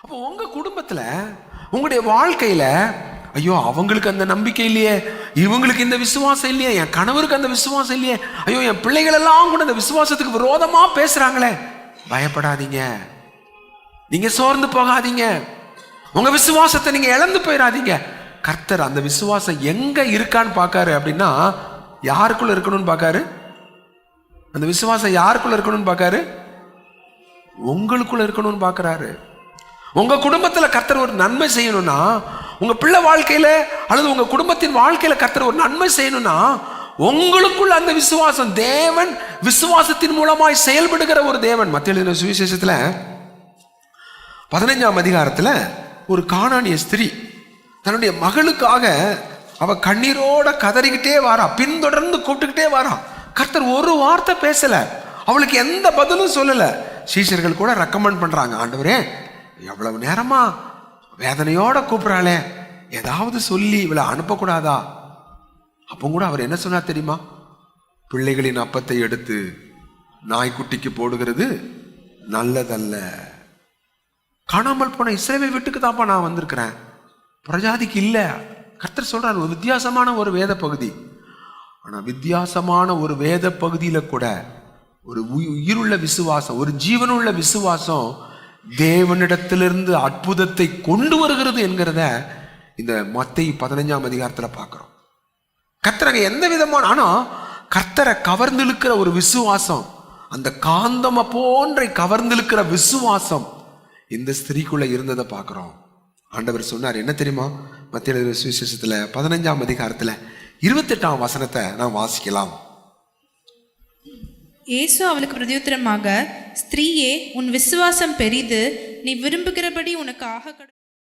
அப்போ உங்க குடும்பத்துல, உங்களுடைய வாழ்க்கையில, ஐயோ அவங்களுக்கு அந்த நம்பிக்கை இல்லையே, இவங்களுக்கு இந்த விசுவாசம் இல்லையே, என் கணவருக்கு அந்த விசுவாசம் இல்லையே, ஐயோ என் பிள்ளைகள் எல்லாம் கூட அந்த விசுவாசத்துக்கு விரோதமா பேசுறாங்களே, பயப்படாதீங்க, நீங்க சோர்ந்து போகாதீங்க, உங்க விசுவாசத்தை நீங்க இழந்து போயிடாதீங்க. கர்த்தர் அந்த விசுவாசம் எங்க இருக்கான்னு பார்க்காரு அப்படின்னா, யாருக்குள்ள இருக்கணும்னு பார்க்காரு. அந்த விசுவாசம் யாருக்குள்ள இருக்கணும்னு பார்க்காரு, உங்களுக்குள்ள இருக்கணும்னு பார்க்கறாரு. உங்க குடும்பத்துல கர்த்தர் ஒரு நன்மை செய்யணும்னா, உங்க பிள்ளை வாழ்க்கையில அல்லது உங்க குடும்பத்தின் வாழ்க்கையில கர்த்தர் ஒரு நன்மை செய்யணும்னா, உங்களுக்குள்ள அந்த விசுவாசம், தேவன் விசுவாசத்தின் மூலமாய் செயல்படுகிற ஒரு தேவன். மத்தேயு எழுதின சுவிசேஷத்துல 15ஆம் அதிகாரத்துல ஒரு கானானிய ஸ்திரீ தன்னுடைய மகளுக்காக அவ கண்ணீரோட கதறிக்கிட்டே வாரா, பின்தொடர்ந்து கூப்பிட்டுக்கிட்டே வாரா. கர்த்தர் ஒரு வார்த்தை பேசல, அவளுக்கு எந்த பதிலும் சொல்லல. சீஷர்கள் கூட ரெக்கமெண்ட் பண்றாங்க, ஆண்டவரே எவ்வளவு நேரமா வேதனையோட கூப்பிடுறாளே, ஏதாவது சொல்லி இவளை அனுப்பக்கூடாதா? அப்போ கூட அவர் என்ன சொன்னார் தெரியுமா? பிள்ளைகளின் அப்பத்தை எடுத்து நாய்க்குட்டிக்கு போடுகிறது நல்லதல்ல. காணாமல் போன இஸ்ரவேல் வீட்டுக்கு தான்ப்பா நான் வந்திருக்கிறேன், பிரஜாதிக்கு இல்ல. கர்த்தர் சொல்றார், ஒரு வித்தியாசமான ஒரு வேத பகுதி. ஆனா வித்தியாசமான ஒரு வேத பகுதியில கூட ஒரு உயிருள்ள விசுவாசம், ஒரு ஜீவனுள்ள விசுவாசம் தேவனிடத்திலிருந்து அற்புதத்தை கொண்டு வருகிறது என்கிறத இந்த மத்தேயு 15ஆம் அதிகாரத்துல பார்க்கிறோம். கர்த்தர் எந்த விதமான, ஆனா கர்த்தரை கவர்ந்திழுக்கிற ஒரு விசுவாசம், அந்த காந்தம போன்ற கவர்ந்திழுக்கிற விசுவாசம் இந்த ஸ்திரீக்குள்ள இருந்ததை பார்க்கிறோம். ஆண்டவர் சொன்னார் என்ன தெரியுமா? மத்தேயு எழுதின சுவிசேஷத்துல 15ஆம் அதிகாரத்துல 28ஆம் வசனத்தை நாம் வாசிக்கலாம். இயேசு அவளுக்கு பிரதியுத்தரமாக, ஸ்திரீயே, உன் விசுவாசம் பெரிது, நீ விரும்புகிறபடி உனக்கு ஆக